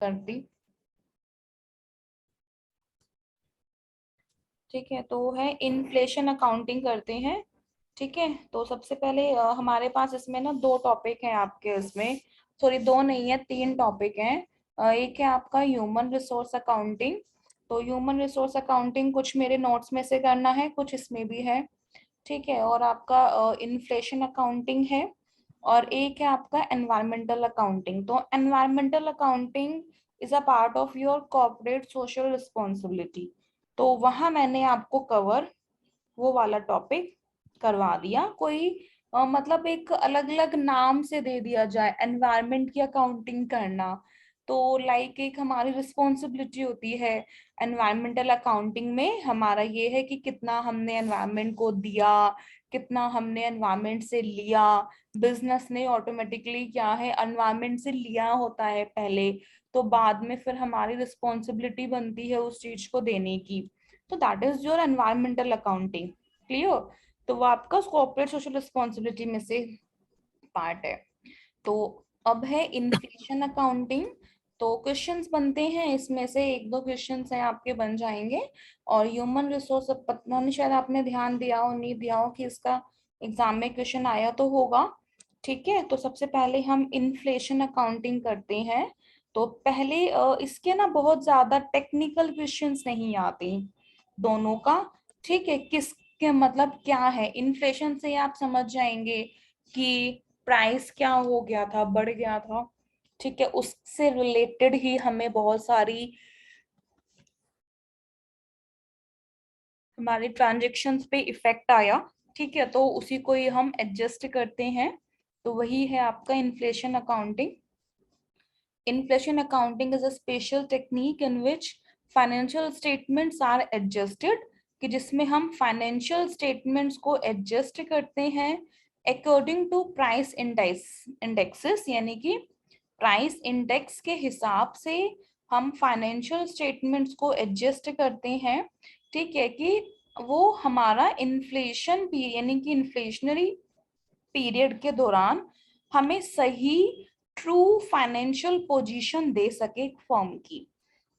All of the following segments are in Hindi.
करती। ठीक है, तो है इन्फ्लेशन अकाउंटिंग करते हैं। ठीक है, तो सबसे पहले हमारे पास इसमें ना दो टॉपिक हैं आपके इसमें, सॉरी दो नहीं है, तीन टॉपिक हैं। एक है आपका ह्यूमन रिसोर्स अकाउंटिंग। तो ह्यूमन रिसोर्स अकाउंटिंग कुछ मेरे नोट्स में से करना है, कुछ इसमें भी है। ठीक है, और आपका इन्फ्लेशन अकाउंटिंग है। और एक है आपका एनवायरमेंटल अकाउंटिंग। तो environmental accounting is a part of your corporate social responsibility. तो वहां मैंने आपको कवर वो वाला टॉपिक करवा दिया। कोई मतलब एक अलग अलग नाम से दे दिया जाए, एनवायरनमेंट की अकाउंटिंग करना, तो लाइक एक हमारी रिस्पॉन्सिबिलिटी होती है। एनवायरमेंटल अकाउंटिंग में हमारा ये है कि कितना हमने एनवायरनमेंट को दिया, कितना हमने एनवायरनमेंट से लिया। बिजनेस ने ऑटोमेटिकली क्या है, एनवायरनमेंट से लिया होता है पहले, तो बाद में फिर हमारी रिस्पॉन्सिबिलिटी बनती है उस चीज को देने की। तो that is your environmental accounting. Clear? तो वो आपका कॉर्पोरेट सोशल रिस्पॉन्सिबिलिटी में से पार्ट है। तो अब है इन्फ्लेशन अकाउंटिंग। तो क्वेश्चंस बनते हैं इसमें से, एक दो क्वेश्चंस हैं आपके बन जाएंगे। और ह्यूमन रिसोर्स, पता नहीं शायद आपने ध्यान दिया हो नहीं दिया हो कि इसका एग्जाम में क्वेश्चन आया तो होगा। ठीक है, तो सबसे पहले हम इन्फ्लेशन अकाउंटिंग करते हैं। तो पहले इसके ना बहुत ज्यादा टेक्निकल क्वेश्चंस नहीं आते दोनों का। ठीक है, किसके मतलब क्या है, इन्फ्लेशन से आप समझ जाएंगे कि प्राइस क्या हो गया था, बढ़ गया था। ठीक है, उससे रिलेटेड ही हमें बहुत सारी हमारी ट्रांजेक्शन्स पे इफेक्ट आया। ठीक है, तो उसी को ही हम एडजस्ट करते हैं। तो वही है आपका inflation accounting. Inflation accounting is a special technique in which financial statements are adjusted, कि जिसमें हम फाइनेंशियल स्टेटमेंट्स को एडजस्ट करते हैं अकॉर्डिंग टू प्राइस इंडेक्सेस, यानी कि प्राइस इंडेक्स के हिसाब से हम फाइनेंशियल स्टेटमेंट्स को एडजस्ट करते हैं। ठीक है, कि वो हमारा इन्फ्लेशन यानी कि इन्फ्लेशनरी पीरियड के दौरान हमें सही ट्रू फाइनेंशियल पोजीशन दे सके फर्म की।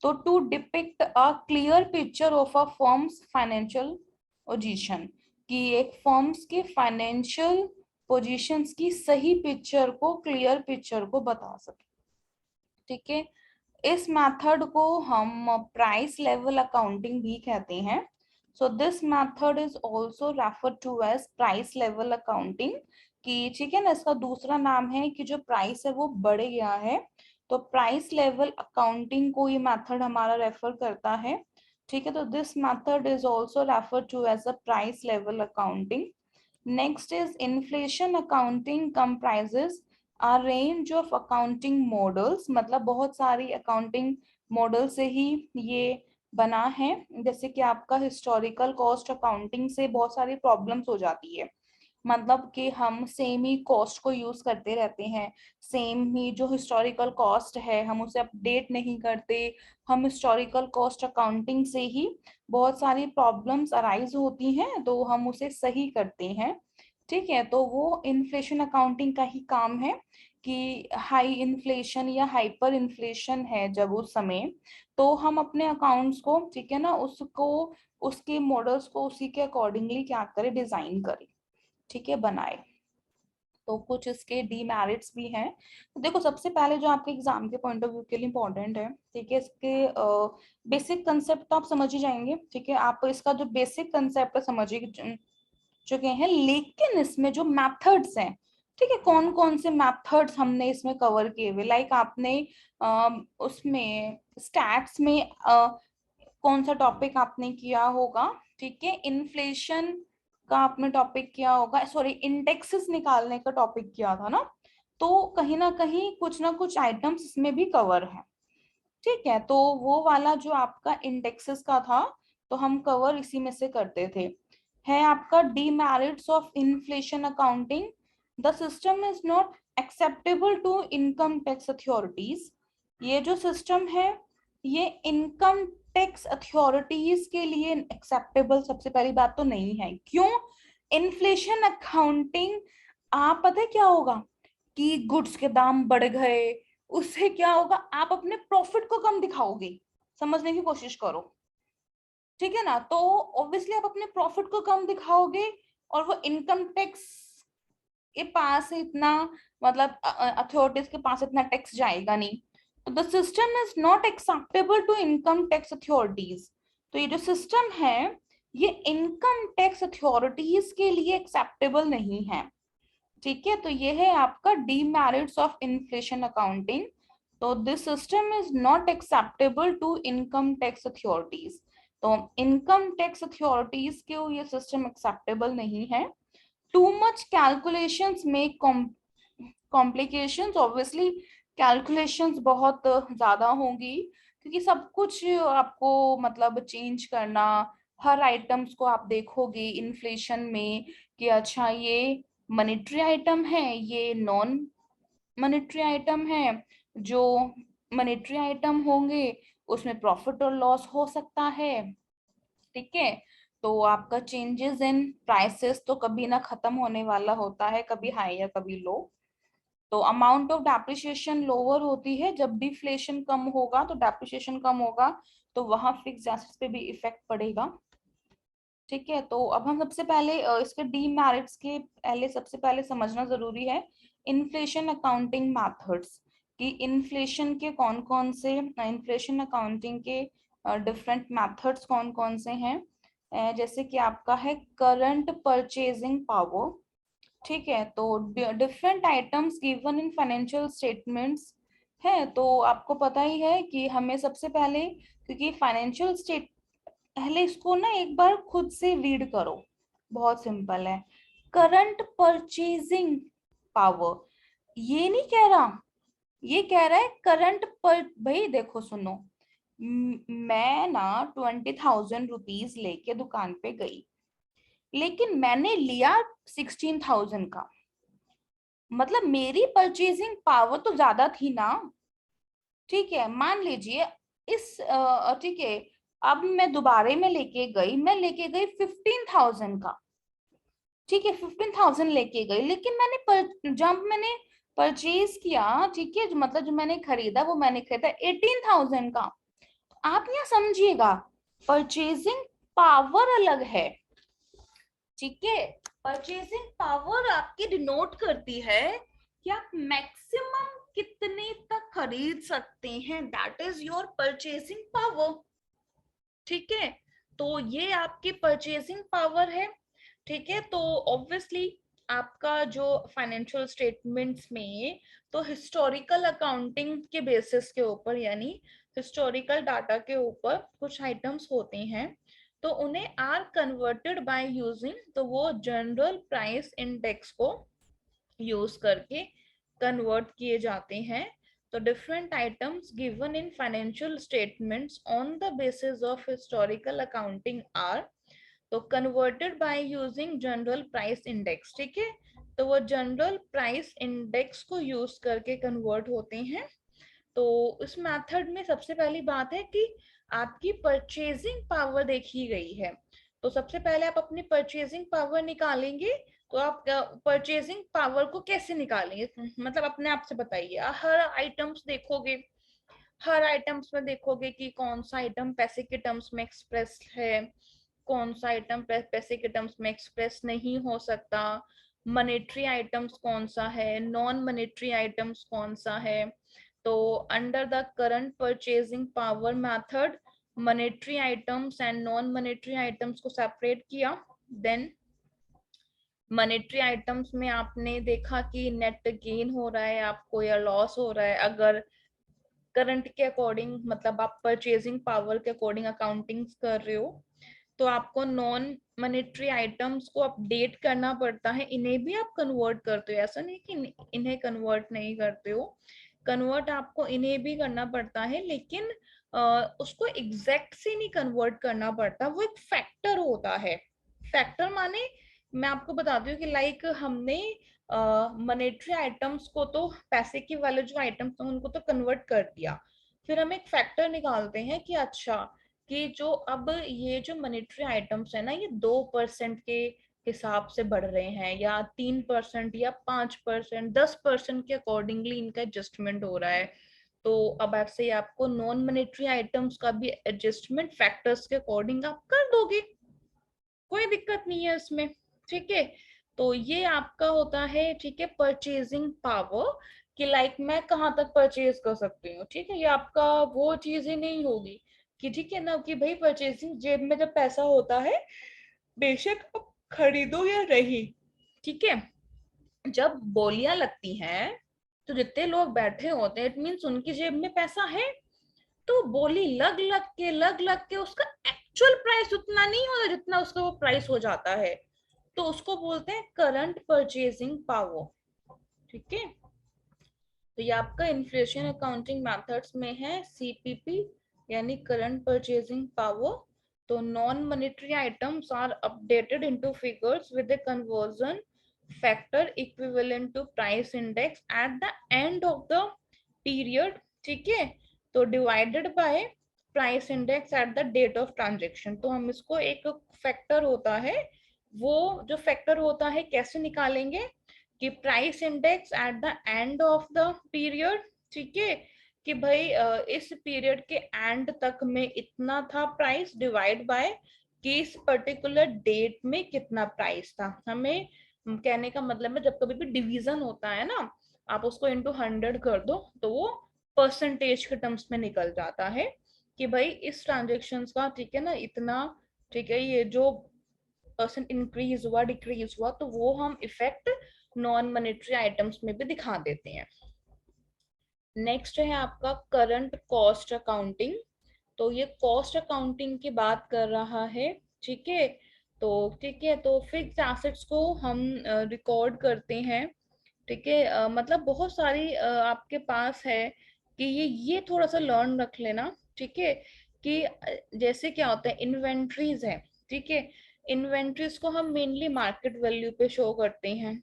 तो to depict a clear picture of a firm's financial position, कि एक फर्म्स के फाइनेंशियल पोजीशंस की सही पिक्चर को, क्लियर पिक्चर को बता सके। ठीक है, इस मेथड को हम प्राइस लेवल अकाउंटिंग भी कहते हैं। So this method is also referred to as price level accounting, कि ठीक है ना, इसका दूसरा नाम है कि जो प्राइस है वो बढ़ गया है, तो प्राइस लेवल अकाउंटिंग को ये मेथड हमारा रेफर करता है। ठीक है, तो this method is also referred to as a price level accounting. Next is inflation accounting comprises a range of accounting models, मतलब बहुत सारी अकाउंटिंग मॉडल से ही ये बना है। जैसे कि आपका हिस्टोरिकल कॉस्ट अकाउंटिंग से बहुत सारी प्रॉब्लम्स हो जाती है, मतलब कि हम सेम ही कॉस्ट को यूज करते रहते हैं, सेम ही जो हिस्टोरिकल कॉस्ट है हम उसे अपडेट नहीं करते। हम हिस्टोरिकल कॉस्ट अकाउंटिंग से ही बहुत सारी प्रॉब्लम्स अराइज होती हैं, तो हम उसे सही करते हैं। ठीक है, तो वो इन्फ्लेशन अकाउंटिंग का ही काम है कि हाई इन्फ्लेशन या हाइपर इन्फ्लेशन है जब उस समय, तो हम अपने अकाउंट्स को, ठीक है ना, उसको उसके मॉडल्स को उसी के अकॉर्डिंगली क्या करें, डिजाइन करें। ठीक है, बनाए। तो कुछ इसके डीमेरिट्स भी हैं। तो देखो, सबसे पहले जो आपके एग्जाम के पॉइंट ऑफ व्यू के लिए इंपॉर्टेंट है, ठीक है, इसके बेसिक कंसेप्ट तो आप समझ ही जाएंगे। ठीक है, आप इसका जो बेसिक कंसेप्ट है समझ ही चुके हैं, लेकिन इसमें जो मेथड्स हैं, ठीक है, कौन कौन से मेथड्स हमने इसमें कवर किए हुए, लाइक आपने उसमें स्टैट्स में कौन सा टॉपिक आपने किया होगा, ठीक है, इन्फ्लेशन का आपने टॉपिक किया होगा, सॉरी इंडेक्सेस निकालने का टॉपिक किया था ना, तो कहीं ना कुछ आइटम्स इसमें भी कवर है। ठीक है, तो वो वाला जो आपका इंडेक्सेस का था, तो हम कवर इसी में से करते थे। है आपका demerits of inflation accounting, the system is not acceptable to income tax authorities. ये जो सिस्टम है ये इनकम टैक्स अथॉरिटीज के लिए एक्सेप्टेबल सबसे पहली बात तो नहीं है। क्यों? इन्फ्लेशन अकाउंटिंग, आप पता है क्या होगा कि गुड्स के दाम बढ़ गए, उससे क्या होगा, आप अपने प्रॉफिट को कम दिखाओगे। समझने की कोशिश करो, ठीक है ना। तो ऑब्वियसली आप अपने प्रॉफिट को कम दिखाओगे और वो इनकम टैक्स के पास इतना, मतलब अथॉरिटीज के पास इतना टैक्स जाएगा नहीं। तो the system is not acceptable to income tax authorities. तो ये जो सिस्टम है ये इनकम टैक्स अथॉरिटीज के लिए एक्सेप्टेबल नहीं है, ठीक है। तो ये है आपका डीमेरिट्स ऑफ इन्फ्लेशन अकाउंटिंग। तो this system is not acceptable to income tax authorities. तो इनकम टैक्स अथॉरिटीज के ये सिस्टम एक्सेप्टेबल नहीं है। Too much calculations make complications. Obviously calculations बहुत ज्यादा होंगी, क्योंकि सब कुछ आपको मतलब चेंज करना, हर आइटम्स को आप देखोगे इन्फ्लेशन में कि अच्छा ये मॉनेटरी आइटम है, ये नॉन मॉनेटरी आइटम है। जो मॉनेटरी आइटम होंगे उसमें प्रॉफिट और लॉस हो सकता है, ठीक है। तो आपका चेंजेस इन प्राइसेस तो कभी ना खत्म होने वाला होता है, कभी हाई या कभी लो। तो अमाउंट ऑफ डेप्रिसिएशन लोअर होती है, जब डिफ्लेशन कम होगा तो डेप्रिसिएशन कम होगा, तो वहां फिक्स एसेट्स पे भी इफेक्ट पड़ेगा, ठीक है। तो अब हम सबसे पहले इसके डीमेरिट्स के पहले सबसे पहले समझना जरूरी है इन्फ्लेशन अकाउंटिंग मेथड्स, कि इन्फ्लेशन के कौन कौन से, इन्फ्लेशन अकाउंटिंग के डिफरेंट मेथड्स कौन कौन से हैं। जैसे कि आपका है करंट परचेजिंग पावर, ठीक है। तो different items given in financial statements है। तो आपको पता ही है कि हमें सबसे पहले, क्योंकि फाइनेंशियल स्टेट, पहले इसको ना एक बार खुद से रीड करो, बहुत सिंपल है। करंट परचेजिंग पावर, ये नहीं कह रहा, ये कह रहा है करंट पर। भाई देखो सुनो, मैं ना 20,000 रुपीज लेके दुकान पे गई, लेकिन मैंने लिया 16,000 का, मतलब मेरी परचेजिंग पावर तो ज्यादा थी ना, ठीक है। मान लीजिए इस ठीक है, अब मैं दोबारे में लेके गई, मैं लेके गई 15,000 का, ठीक है। 15,000 लेके गई, लेकिन जब मैंने परचेज किया, ठीक है, जो मतलब जो मैंने खरीदा वो मैंने खरीदा 18,000 का। आप यहाँ समझिएगा, परचेजिंग पावर अलग है, ठीक है। परचेजिंग पावर आपकी डिनोट करती है कि आप मैक्सिमम कितने तक खरीद सकते हैं, that is your purchasing power, ठीक है। तो ये आपकी परचेजिंग पावर है, ठीक है। तो ऑब्वियसली आपका जो फाइनेंशियल स्टेटमेंट्स में, तो हिस्टोरिकल अकाउंटिंग के बेसिस के ऊपर, यानी हिस्टोरिकल डाटा के ऊपर कुछ आइटम्स होते हैं, तो उन्हें आर कन्वर्टेड बाय यूजिंग, तो वो जनरल प्राइस इंडेक्स को यूज करके कन्वर्ट किए जाते हैं। तो different items given in financial statements on the basis of historical accounting are, तो converted by using general price index, ठीक है। तो वो जनरल प्राइस इंडेक्स को यूज करके कन्वर्ट होते हैं। तो इस मेथड में सबसे पहली बात है कि आपकी परचेजिंग पावर देखी गई है। तो सबसे पहले आप अपनी परचेजिंग पावर निकालेंगे। तो आप परचेजिंग पावर को कैसे निकालेंगे, मतलब अपने आप से बताइए। हर आइटम्स देखोगे, हर आइटम्स में देखोगे कि कौन सा आइटम पैसे के टर्म्स में एक्सप्रेस है, कौन सा आइटम पैसे के टर्म्स में एक्सप्रेस नहीं हो सकता, मॉनेटरी आइटम्स कौन सा है, नॉन मॉनेटरी आइटम्स कौन सा है। तो under the current purchasing power method monetary items and non monetary items को सेपरेट किया। देन मॉनेटरी आइटम्स में आपने देखा कि नेट गेन हो रहा है आपको या लॉस हो रहा है, अगर करंट के अकॉर्डिंग, मतलब आप परचेजिंग पावर के अकॉर्डिंग अकाउंटिंग कर रहे हो, तो आपको नॉन मॉनेटरी आइटम्स को अपडेट करना पड़ता है, इन्हें भी आप कन्वर्ट करते हो, ऐसा नहीं कि इन्हें कन्वर्ट नहीं करते हो, कन्वर्ट आपको इन्हें भी करना पड़ता है, लेकिन उसको एग्जैक्ट से नहीं कन्वर्ट करना पड़ता, वो एक फैक्टर होता है। फैक्टर माने, मैं आपको बताती हूँ कि लाइक हमने मॉनेटरी आइटम्स को तो, पैसे के वाले जो आइटम्स हैं उनको तो कन्वर्ट कर दिया, फिर हम एक फैक्टर निकालते हैं कि अच्छा कि जो अब ये जो मॉनेटरी आइटम्स है ना, ये 2% के हिसाब से बढ़ रहे हैं, या 3% या 5%, 10% के अकॉर्डिंगली इनका एडजस्टमेंट हो रहा है। तो अब आपसे आपको नॉन मॉनेटरी आइटम्स का भी एडजस्टमेंट फैक्टर्स के अकॉर्डिंग आप कर दोगे, कोई दिक्कत नहीं है इसमें। ठीक है, तो ये आपका होता है, ठीक है, परचेजिंग पावर, कि लाइक मैं कहाँ तक परचेज कर सकती हूँ। ठीक है, ये आपका वो चीज ही नहीं होगी कि ठीक है ना, कि भाई परचेजिंग, जेब में जब पैसा होता है बेशक आप खरीदो या नहीं, ठीक है, जब बोलियां लगती हैं तो जितने लोग बैठे होते हैं इट मीन्स उनकी जेब में पैसा है। तो बोली लग लग के उसका एक्चुअल प्राइस उतना नहीं होता जितना उसका वो प्राइस हो जाता है, तो उसको बोलते हैं करंट परचेजिंग पावर। ठीक है, तो ये आपका इन्फ्लेशन अकाउंटिंग मेथड्स में है सीपीपी, यानी करंट परचेजिंग पावर। तो non monetary items are updated into figures with a conversion factor equivalent to price index at the end of the period। ठीक है, तो divided by price index at the date of transaction. तो हम इसको एक फैक्टर होता है, वो जो फैक्टर होता है कैसे निकालेंगे, कि price index at the end of the period. ठीक है, कि भाई इस पीरियड के एंड तक में इतना था प्राइस, डिवाइड बाय कि इस पर्टिकुलर डेट में कितना प्राइस था। हमें कहने का मतलब है जब कभी भी डिवीजन होता है ना, आप उसको इनटू 100 कर दो तो वो परसेंटेज के टर्म्स में निकल जाता है, कि भाई इस ट्रांजेक्शन का, ठीक है ना, इतना, ठीक है, ये जो परसेंट इंक्रीज हुआ डिक्रीज हुआ, तो वो हम इफेक्ट नॉन मॉनेटरी आइटम्स में भी दिखा देते हैं। नेक्स्ट है आपका करंट कॉस्ट अकाउंटिंग। तो ये कॉस्ट अकाउंटिंग की बात कर रहा है। ठीक है, तो ठीक है, तो फिक्स एसेट्स को हम रिकॉर्ड करते हैं। ठीक है, मतलब बहुत सारी आपके पास है कि ये थोड़ा सा लर्न रख लेना। ठीक है, कि जैसे क्या होता है, इन्वेंट्रीज है। ठीक है, इन्वेंट्रीज को हम मेनली मार्केट वैल्यू पे शो करते हैं।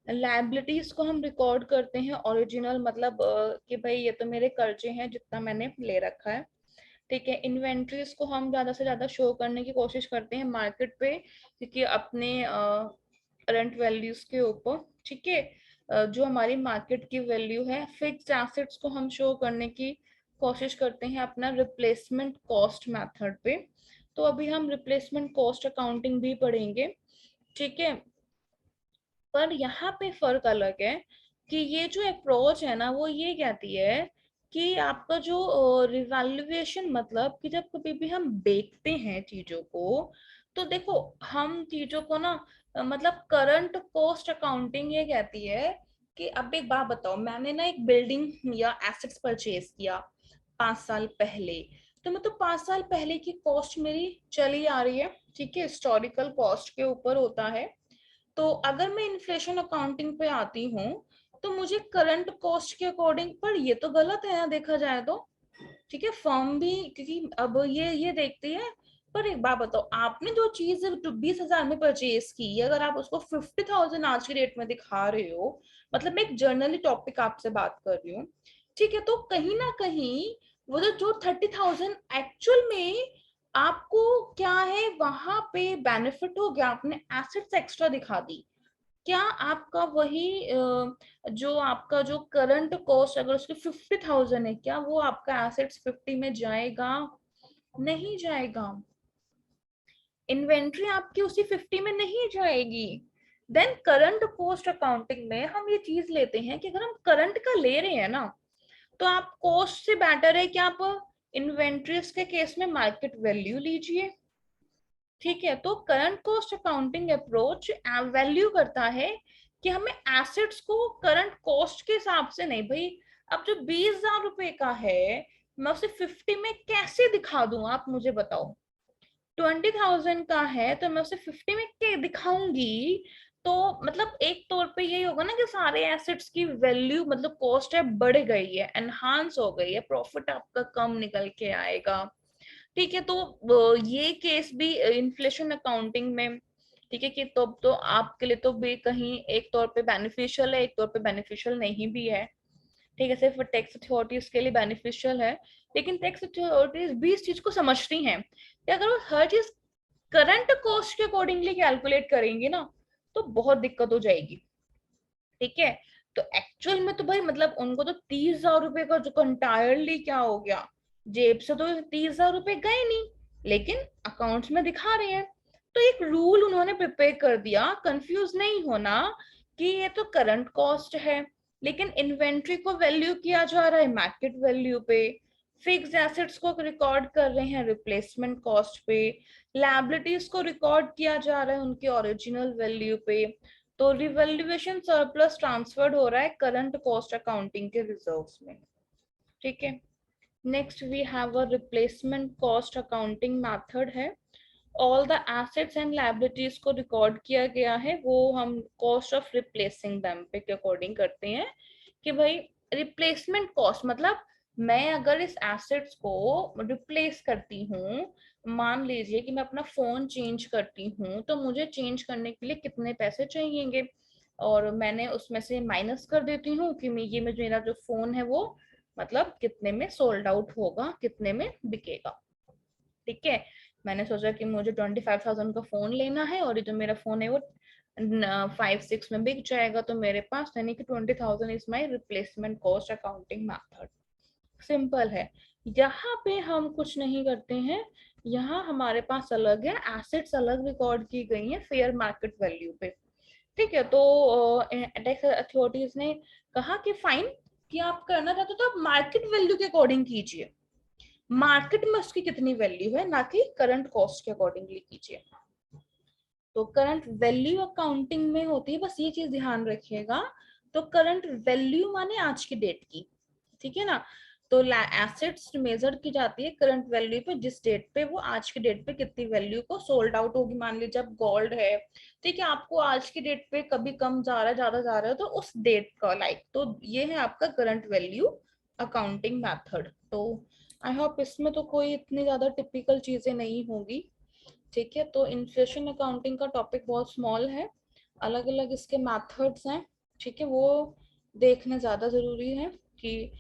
लायबिलिटीज को हम रिकॉर्ड करते हैं ओरिजिनल, मतलब कि भाई ये तो मेरे कर्जे हैं जितना मैंने ले रखा है। ठीक है, इन्वेंट्रीज को हम ज्यादा से ज्यादा शो करने की कोशिश करते हैं मार्केट पे, क्योंकि अपने करंट वैल्यूज के ऊपर। ठीक है, जो हमारी मार्केट की वैल्यू है। फिक्स्ड एसेट्स को हम शो करने की कोशिश करते हैं अपना रिप्लेसमेंट कॉस्ट मेथड पे। तो अभी हम रिप्लेसमेंट कॉस्ट अकाउंटिंग भी पढ़ेंगे। ठीक है, पर यहाँ पे फर्क अलग है, कि ये जो अप्रोच है ना वो ये कहती है कि आपका जो रिवैल्यूएशन, मतलब कि जब कभी भी हम देखते हैं चीजों को, तो देखो हम चीजों को ना मतलब करंट कॉस्ट अकाउंटिंग ये कहती है कि अब एक बात बताओ, मैंने ना एक बिल्डिंग या एसेट्स परचेज किया 5 साल पहले, तो मैं तो 5 साल पहले की कॉस्ट मेरी चली आ रही है। ठीक है, हिस्टोरिकल कॉस्ट के ऊपर होता है। तो अगर मैं इन्फ्लेशन अकाउंटिंग पे आती हूँ तो मुझे करंट कॉस्ट के अकॉर्डिंग, पर ये तो गलत है ना देखा जाए तो। ठीक है, फर्म भी, क्योंकि अब ये देखती है, पर एक बात बताओ, आपने जो चीज 20,000 में परचेज की, अगर आप उसको 50,000 आज की डेट में दिखा रहे हो, मतलब मैं एक जर्नली टॉपिक आपसे बात कर रही हूँ। ठीक है, तो कहीं ना कहीं वो जो 30,000 एक्चुअल में आपको क्या है, वहां पे बेनिफिट हो गया, आपने एसेट्स एक्स्ट्रा दिखा दी। क्या आपका वही जो आपका जो करंट कॉस्ट अगर उसकी 50,000 है, क्या वो आपका एसेट्स 50 में जाएगा? नहीं जाएगा। इन्वेंट्री आपकी उसी 50 में नहीं जाएगी। देन करंट कॉस्ट अकाउंटिंग में हम ये चीज लेते हैं कि अगर हम करंट का ले रहे हैं ना, तो आप कॉस्ट से बेटर है कि आप इन्वेंट्रीज के केस में मार्केट वैल्यू लीजिए। ठीक है, तो current cost accounting approach value करता है कि हमें एसेट्स को करंट कॉस्ट के हिसाब से नहीं, भाई अब जो 20,000 रुपए का है मैं उसे 50 में कैसे दिखा दूं, आप मुझे बताओ। 20,000 का है तो मैं उसे 50 में क्या दिखाऊंगी? तो मतलब एक तौर पे यही होगा ना कि सारे एसेट्स की वैल्यू, मतलब कॉस्ट है बढ़ गई है, एनहांस हो गई है, प्रॉफिट आपका कम निकल के आएगा। ठीक है, तो ये केस भी इन्फ्लेशन अकाउंटिंग में, ठीक है, कि तो आपके लिए तो भी कहीं एक तौर पे बेनिफिशियल है, एक तौर पे बेनिफिशियल नहीं भी है। ठीक है, सिर्फ टैक्स अथॉरिटीज के लिए बेनिफिशियल है, लेकिन टैक्स अथॉरिटीज भी इस चीज को समझती हैं कि अगर वो हर चीज करंट कॉस्ट के अकॉर्डिंगली कैलकुलेट करेंगे ना तो बहुत दिक्कत हो जाएगी, ठीक है। तो एक्चुअल में तो भाई मतलब उनको तो 30,000 रुपए का जो कंटायरली क्या हो गया, जेब से तो 30,000 रुपए गए नहीं, लेकिन अकाउंट्स में दिखा रहे हैं। तो एक रूल उन्होंने प्रिपेयर कर दिया, कंफ्यूज नहीं होना कि ये तो करंट कॉस्ट है, लेकिन इन्वेंट्री को वैल्यू किया जा रहा है मार्केट वैल्यू पे, फिक्स एसेट्स को रिकॉर्ड कर रहे हैं रिप्लेसमेंट कॉस्ट पे, लायबिलिटीज को रिकॉर्ड किया जा रहा है उनकी ओरिजिनल वैल्यू पे। तो रिवैल्यूएशन सरप्लस ट्रांसफर्ड हो रहा है करंट कॉस्ट अकाउंटिंग के रिजर्व्स में, ठीक है। Next we have a replacement cost accounting method है। All the assets and liabilities को रिकॉर्ड किया गया है, वो हम कॉस्ट ऑफ रिप्लेसिंग देम पे के अकॉर्डिंग करते हैं कि भाई रिप्लेसमेंट कॉस्ट मतलब मैं अगर इस एसेट्स को रिप्लेस करती हूँ, मान लीजिए कि मैं अपना फोन चेंज करती हूँ, तो मुझे चेंज करने के लिए कितने पैसे चाहिएंगे, और मैंने उसमें से माइनस कर देती हूँ कि ये मेरा जो फोन है वो मतलब कितने में सोल्ड आउट होगा, कितने में बिकेगा, ठीक है। मैंने सोचा कि मुझे 25,000 का फोन लेना है और ये जो मेरा फोन है वो 5-6 में बिक जाएगा, तो मेरे पास यानी कि 20,000 is my replacement cost accounting method. Simple है, यहाँ पे हम कुछ नहीं करते हैं, यहाँ हमारे पास अलग है, एसेट्स अलग रिकॉर्ड की गई है फेयर मार्केट वैल्यू पे, ठीक है। तो टैक्स अथॉरिटीज ने कहा कि फाइन, कि आप करना चाहते हो तो आप मार्केट वैल्यू के अकॉर्डिंग कीजिए, मार्केट में उसकी कितनी वैल्यू है, ना कि करंट कॉस्ट के अकॉर्डिंगली कीजिए। तो करंट वैल्यू अकाउंटिंग में होती है, बस ये चीज ध्यान रखिएगा। तो करंट वैल्यू माने आज की डेट की, ठीक है ना। तो एसेट्स मेजर की जाती है करंट वैल्यू पे, जिस डेट पे वो आज की डेट पे कितनी वैल्यू को सोल्ड आउट होगी। मान लीजिए जब गोल्ड है, ठीक है, आपको आज की डेट पे कभी कम जा रहा है ज्यादा जा रहा है, तो उस डेट का लाइक, तो ये है आपका करंट वैल्यू अकाउंटिंग मेथड। तो आई होप इसमें तो कोई इतनी ज्यादा टिपिकल चीजें नहीं होगी, ठीक है। तो इन्फ्लेशन अकाउंटिंग का टॉपिक बहुत स्मॉल है, अलग अलग इसके मेथड्स हैं, ठीक है, वो देखना ज्यादा जरूरी है कि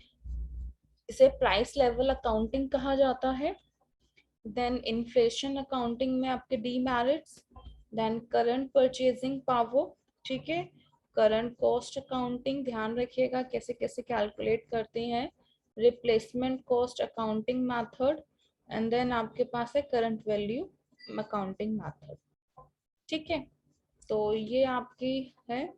इसे प्राइस लेवल अकाउंटिंग कहा जाता है। देन इन्फ्लेशन अकाउंटिंग में आपके demerits, then current purchasing power, ठीक है, करंट कॉस्ट अकाउंटिंग ध्यान रखिएगा कैसे कैसे कैलकुलेट करते हैं, replacement cost accounting method, and then आपके पास है करंट वैल्यू अकाउंटिंग मेथड, ठीक है। तो ये आपकी है,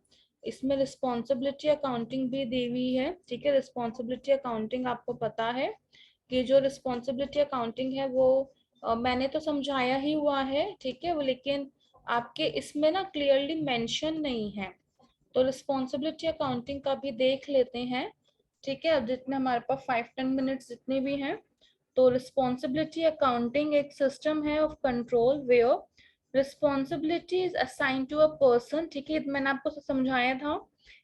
इसमें रिस्पॉन्सिबिलिटी अकाउंटिंग भी दी हुई है, ठीक है। रिस्पॉन्सिबिलिटी अकाउंटिंग आपको पता है कि जो रिस्पॉन्सिबिलिटी अकाउंटिंग है वो मैंने तो समझाया ही हुआ है, ठीक है, वो लेकिन आपके इसमें ना क्लियरली मेंशन नहीं है। तो रिस्पॉन्सिबिलिटी अकाउंटिंग का भी देख लेते हैं, ठीक है। अब जितने हमारे पास 5-10 मिनट्स जितने भी हैं, तो रिस्पॉन्सिबिलिटी अकाउंटिंग एक सिस्टम है of control where responsibility is assign to a person, ठीक है। मैंने आपको समझाया था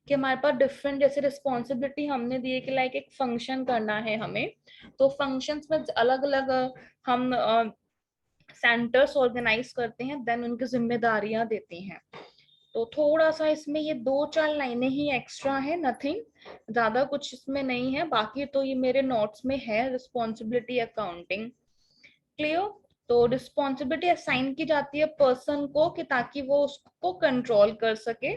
कि हमारे पास डिफरेंट जैसे रिस्पॉन्सिबिलिटी हमने दी है कि लाइक एक फंक्शन करना है हमें, तो फंक्शंस में अलग अलग हम सेंटर्स ऑर्गेनाइज करते हैं, देन उनकी जिम्मेदारियां देते हैं। तो थोड़ा सा इसमें ये 2-4 लाइनें ही एक्स्ट्रा है, नथिंग ज्यादा कुछ इसमें नहीं है, बाकी तो ये मेरे नोट्स में है रिस्पॉन्सिबिलिटी अकाउंटिंग, क्लियर। तो रिस्पॉन्सिबिलिटी असाइन की जाती है पर्सन को कि ताकि वो उसको कंट्रोल कर सके,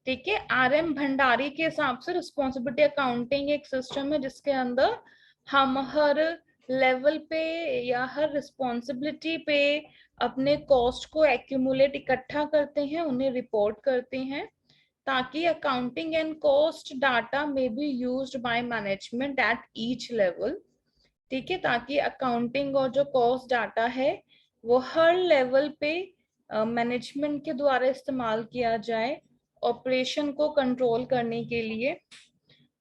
ठीक है। RM भंडारी के हिसाब से रिस्पॉन्सिबिलिटी अकाउंटिंग एक सिस्टम है जिसके अंदर हम हर लेवल पे या हर रिस्पॉन्सिबिलिटी पे अपने कॉस्ट को एक्यूमुलेट इकट्ठा करते हैं, उन्हें रिपोर्ट करते हैं, ताकि अकाउंटिंग एंड कॉस्ट डाटा में be used by management at each level, ठीक है, ताकि अकाउंटिंग और जो कॉस्ट डाटा है वो हर लेवल पे मैनेजमेंट के द्वारा इस्तेमाल किया जाए ऑपरेशन को कंट्रोल करने के लिए।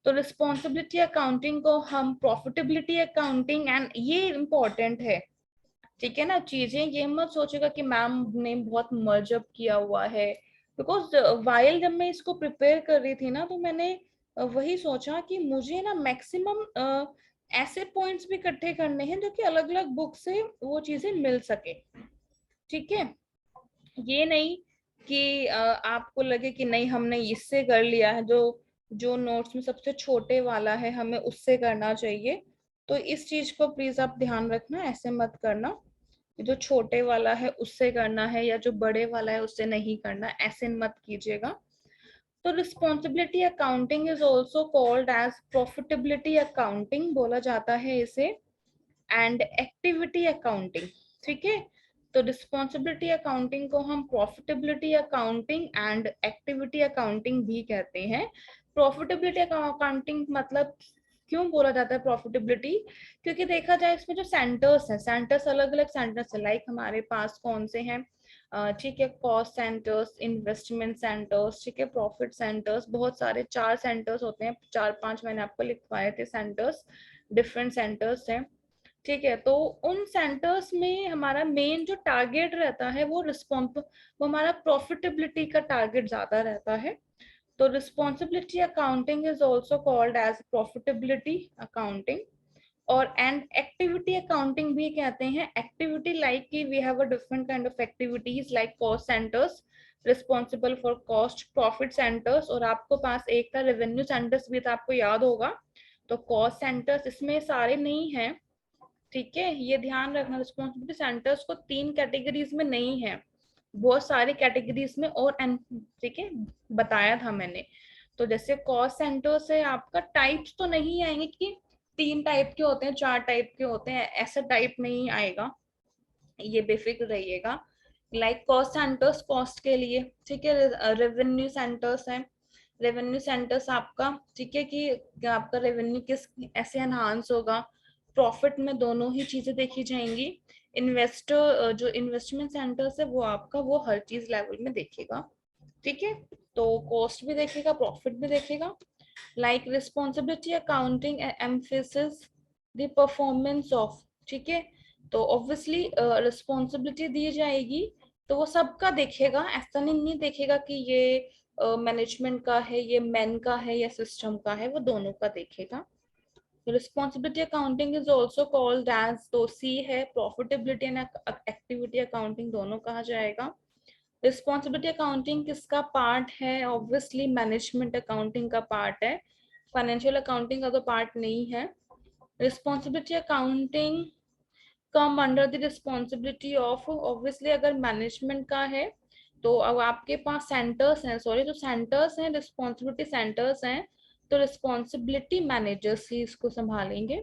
तो रिस्पॉन्सिबिलिटी अकाउंटिंग को हम प्रॉफिटेबिलिटी अकाउंटिंग एंड ये इम्पोर्टेंट है, ठीक है ना। चीजें ये मत सोचेगा कि मैम ने बहुत मर्जअप किया हुआ है, बिकॉज वाइल जब मैं इसको प्रिपेयर कर रही थी ना, तो मैंने वही सोचा कि मुझे ना मैक्सिमम ऐसे पॉइंट्स भी इकट्ठे करने हैं जो कि अलग अलग बुक से वो चीजें मिल सके, ठीक है। ये नहीं कि आपको लगे कि नहीं हमने इससे कर लिया है, जो जो नोट्स में सबसे छोटे वाला है हमें उससे करना चाहिए। तो इस चीज को प्लीज आप ध्यान रखना, ऐसे मत करना, जो छोटे वाला है उससे करना है या जो बड़े वाला है उससे नहीं करना, ऐसे मत कीजिएगा। तो responsibility accounting is also called as profitability accounting बोला जाता है इसे, एंड एक्टिविटी अकाउंटिंग। ठीक है, तो रिस्पॉन्सिबिलिटी अकाउंटिंग को हम profitability accounting and activity accounting भी कहते हैं। प्रॉफिटेबिलिटी अकाउंटिंग मतलब क्यों बोला जाता है प्रॉफिटेबिलिटी, क्योंकि देखा जाए इसमें जो सेंटर्स हैं, सेंटर्स अलग अलग सेंटर्स है, लाइक हमारे पास कौन से हैं, ठीक है, कॉस्ट सेंटर्स, इन्वेस्टमेंट सेंटर्स, ठीक है, प्रॉफिट सेंटर्स, बहुत सारे 4 सेंटर्स होते हैं, 4-5 मैंने आपको लिखवाए थे सेंटर्स, डिफरेंट सेंटर्स हैं। ठीक है, तो उन सेंटर्स में हमारा मेन जो टारगेट रहता है वो हमारा प्रॉफिटेबिलिटी का टारगेट ज्यादा रहता है। तो responsibility accounting is also called as profitability accounting, और एंड एक्टिविटी अकाउंटिंग भी कहते हैं। एक्टिविटी लाइक कि we have a different kind of activities like cost centres responsible for cost, profit centres, और आपको पास एक था रेवेन्यू सेंटर्स भी था, आपको याद होगा। तो कॉस्ट सेंटर्स इसमें सारे नहीं है, ठीक है, ये ध्यान रखना। रिस्पॉन्सिबिलिटी सेंटर्स को 3 कैटेगरीज में नहीं है, बहुत सारी कैटेगरीज में, और ठीक है बताया था मैंने। तो जैसे कॉस्ट सेंटर से आपका टाइप्स तो नहीं आएंगे कि 3 टाइप के होते हैं, 4 टाइप के होते हैं, ऐसा टाइप नहीं आएगा, ये बेफिक्र रहिएगा। लाइक कॉस्ट सेंटर्स कॉस्ट के लिए, ठीक है, रेवेन्यू सेंटर्स है, रेवेन्यू सेंटर्स आपका, ठीक है, कि आपका रेवेन्यू किस ऐसे एनहांस होगा, प्रॉफिट में दोनों ही चीजें देखी जाएंगी। इन्वेस्टर जो इन्वेस्टमेंट सेंटर्स है वो आपका वो हर चीज लेवल में देखेगा, ठीक है, तो कॉस्ट भी देखेगा, प्रॉफिट भी देखेगा। Like responsibility accounting emphasis the performance of, ठीक है, तो ऑब्वियसली रिस्पॉन्सिबिलिटी दी जाएगी तो वो सबका देखेगा, ऐसा नहीं देखेगा कि ये मैनेजमेंट का है, ये मैन का है या सिस्टम का है, वो दोनों का देखेगा। Responsibility accounting is also called as, तो सी है प्रॉफिटेबिलिटी एंड एक्टिविटी अकाउंटिंग दोनों कहा जाएगा। रिस्पॉन्सिबिलिटी अकाउंटिंग किसका पार्ट है, ऑब्वियसली मैनेजमेंट अकाउंटिंग का पार्ट है, फाइनेंशियल अकाउंटिंग का तो पार्ट नहीं है। Responsibility accounting come under the responsibility of, obviously अगर मैनेजमेंट का है तो अब आपके पास सेंटर्स हैं, सॉरी जो सेंटर्स हैं रिस्पॉन्सिबिलिटी सेंटर्स हैं, तो रिस्पॉन्सिबिलिटी मैनेजर्स ही इसको संभालेंगे।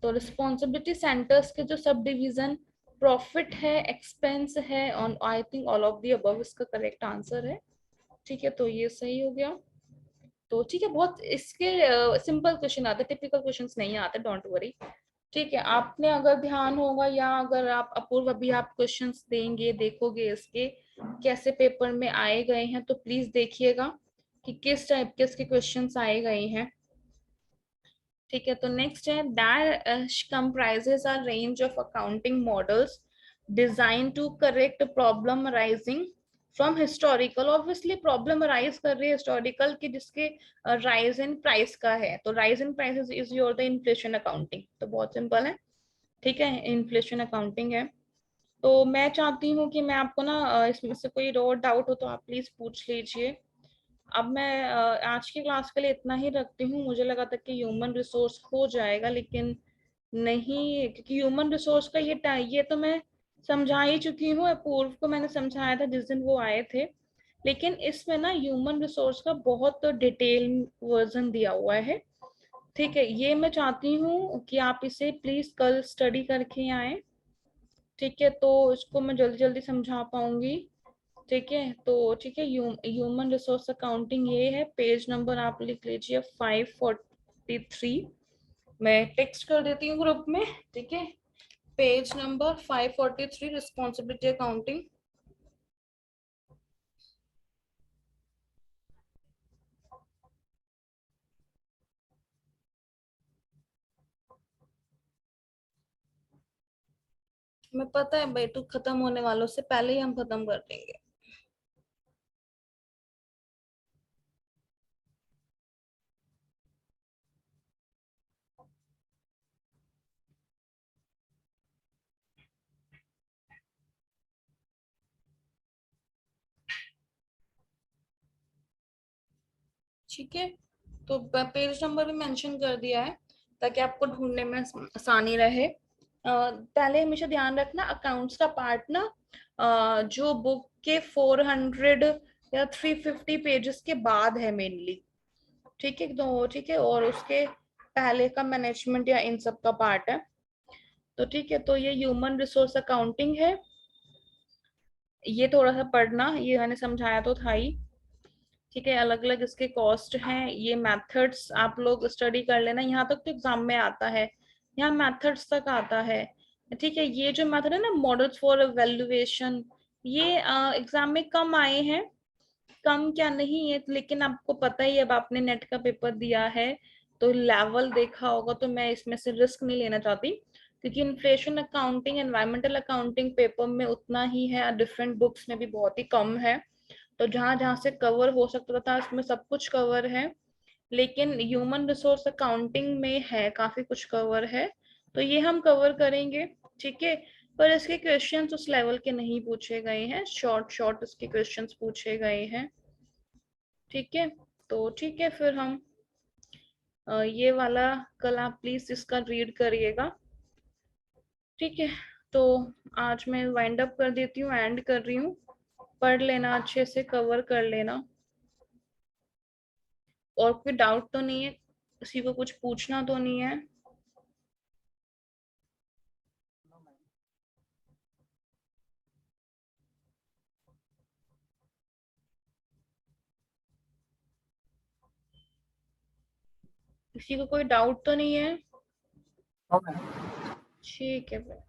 तो रिस्पॉन्सिबिलिटी सेंटर्स के जो सब डिवीजन प्रॉफिट है, एक्सपेंस है, on I think all of the above इसका करेक्ट आंसर है, ठीक है, तो ये सही हो गया। तो ठीक है, बहुत इसके सिंपल क्वेश्चन आते, टिपिकल क्वेश्चंस नहीं आते, डोंट वरी, ठीक है। आपने अगर ध्यान होगा या अगर आप अपूर्व अभी आप क्वेश्चंस देंगे, देखोगे इसके कैसे पेपर में आए गए हैं, तो प्लीज देखिएगा कि किस टाइप के इसके क्वेश्चंस आए गए हैं, ठीक है। तो नेक्स्ट है that comprises a range of accounting models design to correct problem arising from historical, obviously problem arise कर रही है हिस्टोरिकल की, जिसके राइज इन प्राइस का है, तो rise in price is your the inflation accounting, तो बहुत सिंपल है, ठीक है, इन्फ्लेशन अकाउंटिंग है। तो मैं चाहती हूँ कि मैं आपको ना इसमें से कोई और डाउट हो तो आप प्लीज पूछ लीजिए। अब मैं आज की क्लास के लिए इतना ही रखती हूँ, मुझे लगा था कि ह्यूमन रिसोर्स हो जाएगा लेकिन नहीं, क्योंकि ह्यूमन रिसोर्स का ये तो मैं समझा ही चुकी हूँ, पूर्व को मैंने समझाया था जिस दिन वो आए थे, लेकिन इसमें ना ह्यूमन रिसोर्स का बहुत डिटेल वर्जन दिया हुआ है, ठीक है। ये मैं चाहती हूँ कि आप इसे प्लीज कल स्टडी करके आए, ठीक है, तो इसको मैं जल्दी जल्दी समझा पाऊंगी, ठीक है। तो ठीक है, ह्यूमन रिसोर्स अकाउंटिंग ये है, पेज नंबर आप लिख लीजिए 543, मैं टेक्स्ट कर देती हूँ ग्रुप में, ठीक है, पेज नंबर 543 रिस्पॉन्सिबिलिटी अकाउंटिंग। मैं पता है बेटू खत्म होने वालों से पहले ही हम खत्म कर देंगे। ठीक है, तो पेज नंबर भी मेंशन कर दिया है ताकि आपको ढूंढने में आसानी रहे। पहले हमेशा ध्यान रखना अकाउंट्स का पार्ट ना जो बुक के 400 या 350 पेजेस के बाद है मेनली, ठीक है, तो ठीक है, और उसके पहले का मैनेजमेंट या इन सब का पार्ट है। तो ठीक है, तो ये ह्यूमन रिसोर्स अकाउंटिंग है, ये थोड़ा सा पढ़ना, ये मैंने समझाया तो था ही, ठीक है। अलग अलग इसके कॉस्ट हैं, ये मेथड्स आप लोग स्टडी कर लेना, यहाँ तक तो एग्जाम में आता है, यहाँ मेथड्स तक आता है, ठीक है। ये जो मेथड है ना, मॉडल्स फॉर वैल्यूएशन, ये एग्जाम में कम आए हैं, कम क्या नहीं है, लेकिन आपको पता ही, अब आपने नेट का पेपर दिया है तो लेवल देखा होगा, तो मैं इसमें से रिस्क नहीं लेना चाहती, क्योंकि inflation accounting, environmental accounting paper में उतना ही है, डिफरेंट बुक्स में भी बहुत ही कम है, तो जहां जहां से कवर हो सकता था इसमें सब कुछ कवर है, लेकिन ह्यूमन रिसोर्स अकाउंटिंग में है काफी कुछ कवर है, तो ये हम कवर करेंगे, ठीक है। पर इसके क्वेश्चंस उस लेवल के नहीं पूछे गए हैं, शॉर्ट शॉर्ट इसके क्वेश्चंस पूछे गए हैं, ठीक है। तो ठीक है, फिर हम ये वाला कल आप प्लीज इसका रीड करिएगा, ठीक है। तो आज मैं वाइंड अप कर देती हूँ, एंड कर रही हूँ, पढ़ लेना अच्छे से, कवर कर लेना, और कोई डाउट तो नहीं है, किसी को कुछ पूछना तो नहीं है? किसी को कोई डाउट तो नहीं है? ओके। ठीक है फिर।